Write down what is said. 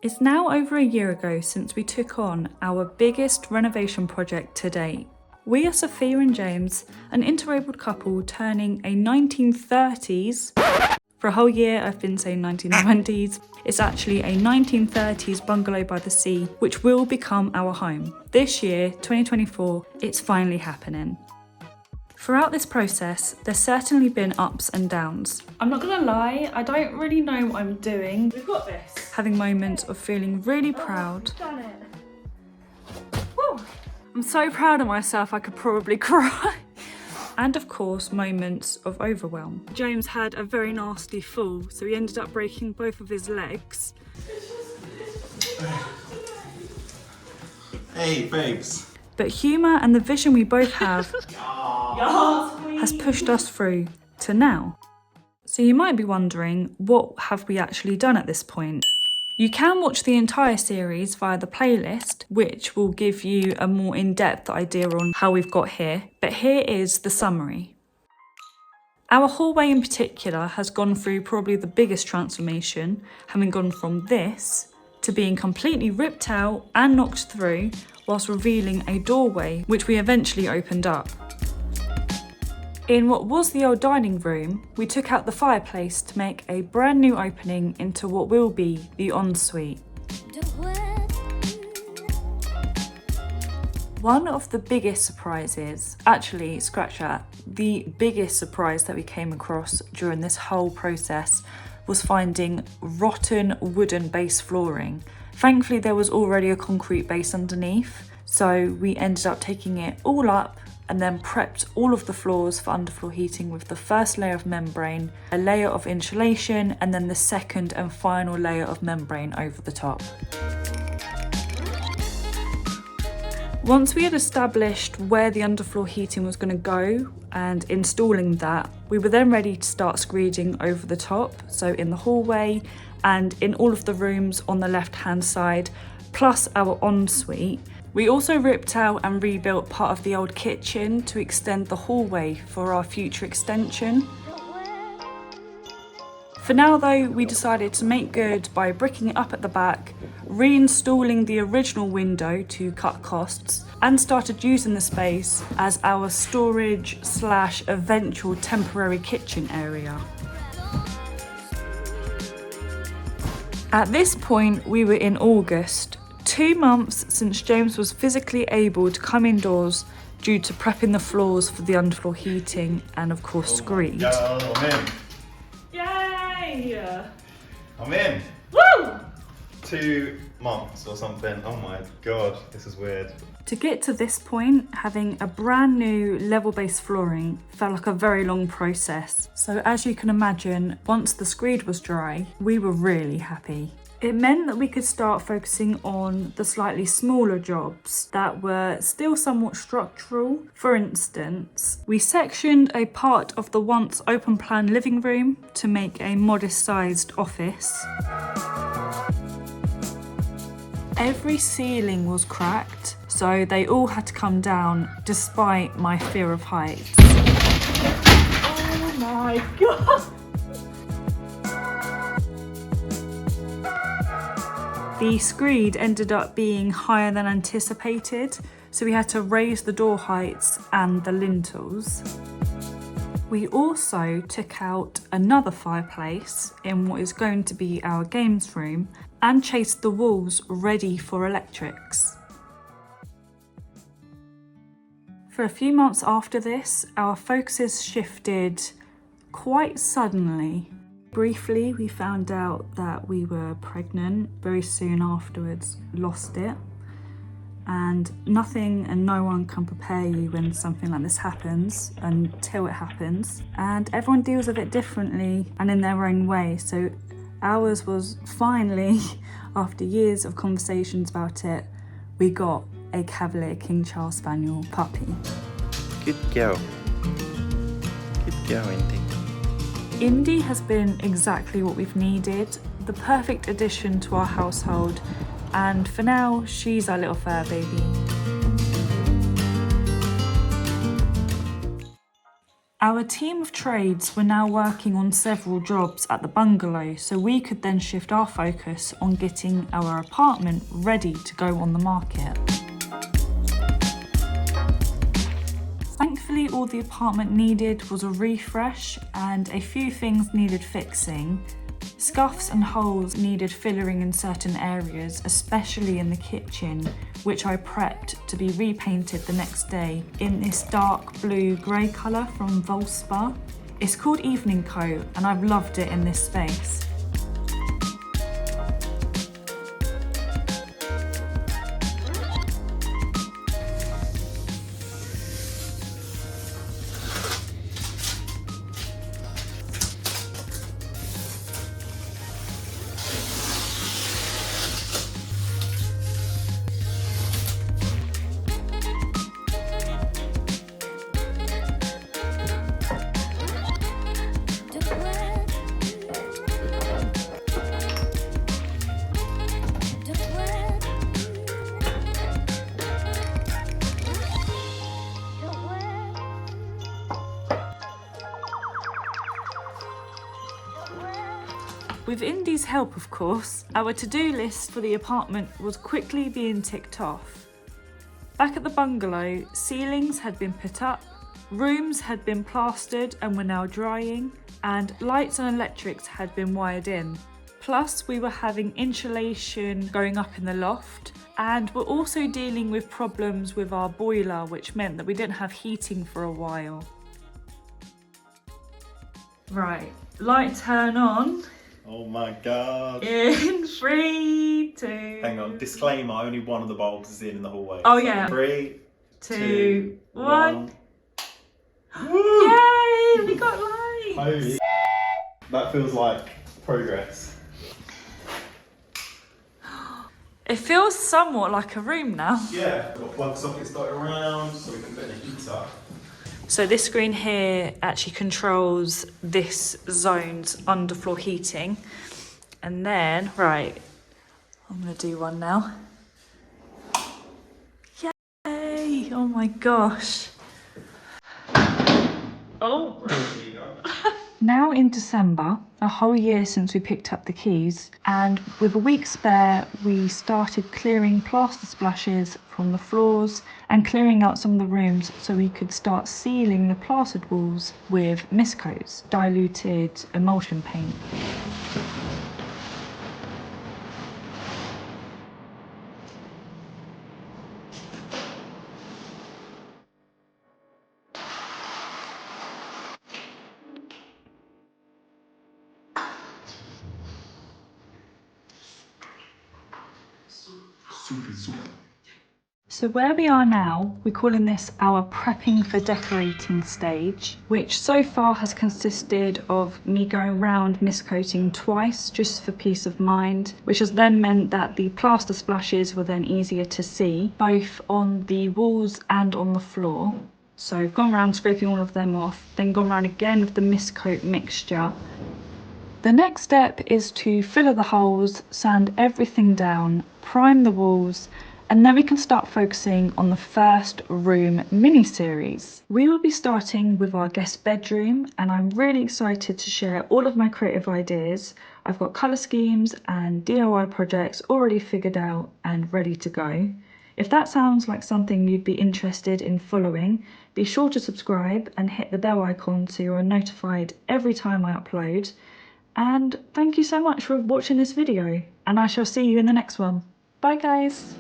It's now over a year ago since we took on our biggest renovation project to date. We are Sophia and James, an interabled couple turning a 1930s. For a whole year I've been saying 1920s. It's actually a 1930s bungalow by the sea, which will become our home. This year, 2024, it's finally happening. Throughout this process, there's certainly been ups and downs. I'm not gonna lie, I don't really know what I'm doing. We've got this. Having moments of feeling really proud. Done it. Woo. I'm so proud of myself I could probably cry. And of course, moments of overwhelm. James had a very nasty fall, so he ended up breaking both of his legs. Hey, babes. But humour and the vision we both have has pushed us through to now. So you might be wondering, what have we actually done at this point? You can watch the entire series via the playlist, which will give you a more in-depth idea on how we've got here. But here is the summary. Our hallway in particular has gone through probably the biggest transformation, having gone from this to being completely ripped out and knocked through, whilst revealing a doorway, which we eventually opened up. In what was the old dining room, we took out the fireplace to make a brand new opening into what will be the ensuite. One of the biggest surprises, actually scratch that, the biggest surprise that we came across during this whole process was finding rotten wooden base flooring. Thankfully there was already a concrete base underneath, so we ended up taking it all up and then prepped all of the floors for underfloor heating with the first layer of membrane, a layer of insulation, and then the second and final layer of membrane over the top. Once we had established where the underfloor heating was going to go and installing that, we were then ready to start screeding over the top, so in the hallway and in all of the rooms on the left hand side, plus our ensuite. We also ripped out and rebuilt part of the old kitchen to extend the hallway for our future extension. For now though, we decided to make good by bricking it up at the back, reinstalling the original window to cut costs, and started using the space as our storage / eventual temporary kitchen area. At this point, we were in August, 2 months since James was physically able to come indoors due to prepping the floors for the underfloor heating and of course screed. I'm in. Yay! I'm in. Woo! 2 months or something. Oh my god, this is weird. To get to this point, having a brand new level base flooring felt like a very long process. So as you can imagine, once the screed was dry, we were really happy. It meant that we could start focusing on the slightly smaller jobs that were still somewhat structural. For instance, we sectioned a part of the once open plan living room to make a modest sized office. Every ceiling was cracked, so they all had to come down despite my fear of heights. Oh my god! The screed ended up being higher than anticipated, so we had to raise the door heights and the lintels. We also took out another fireplace in what is going to be our games room and chased the walls ready for electrics. For a few months after this, our focuses shifted quite suddenly. Briefly, we found out that we were pregnant. Very soon afterwards, lost it. And nothing and no one can prepare you when something like this happens until it happens. And everyone deals with it differently and in their own way. So ours was finally, after years of conversations about it, we got a Cavalier King Charles Spaniel puppy. Good girl. Good girl, Indy. Indy has been exactly what we've needed, the perfect addition to our household, and for now, she's our little fur baby. Our team of trades were now working on several jobs at the bungalow, so we could then shift our focus on getting our apartment ready to go on the market. Thankfully, all the apartment needed was a refresh and a few things needed fixing. Scuffs and holes needed filling in certain areas, especially in the kitchen, which I prepped to be repainted the next day in this dark blue grey colour from Volspar. It's called Evening Coat and I've loved it in this space. With Indy's help, of course, our to-do list for the apartment was quickly being ticked off. Back at the bungalow, ceilings had been put up, rooms had been plastered and were now drying, and lights and electrics had been wired in. Plus, we were having insulation going up in the loft, and we're also dealing with problems with our boiler, which meant that we didn't have heating for a while. Right, light turn on. Oh my god. In 3, 2... Hang on, disclaimer, only one of the bulbs is in the hallway. Oh So yeah. 3, 2, 1. Woo! Yay! We got light! Holy that feels like progress. It feels somewhat like a room now. Yeah, we've got plug sockets dotted around so we can put the heater. So this screen here actually controls this zone's underfloor heating. And then, right, I'm gonna do one now. Yay! Oh my gosh. Oh. Now in December, a whole year since we picked up the keys, and with a week spare, we started clearing plaster splashes from the floors and clearing out some of the rooms so we could start sealing the plastered walls with mist coats, diluted emulsion paint. So where we are now, we're calling this our prepping for decorating stage, which so far has consisted of me going round mist coating twice just for peace of mind, which has then meant that the plaster splashes were then easier to see, both on the walls and on the floor. So I've gone around scraping all of them off, then gone around again with the mist coat mixture. The next step is to fill the holes, sand everything down, prime the walls, and then we can start focusing on the first room mini-series. We will be starting with our guest bedroom, and I'm really excited to share all of my creative ideas. I've got colour schemes and DIY projects already figured out and ready to go. If that sounds like something you'd be interested in following, be sure to subscribe and hit the bell icon so you're notified every time I upload. And thank you so much for watching this video, and I shall see you in the next one. Bye guys!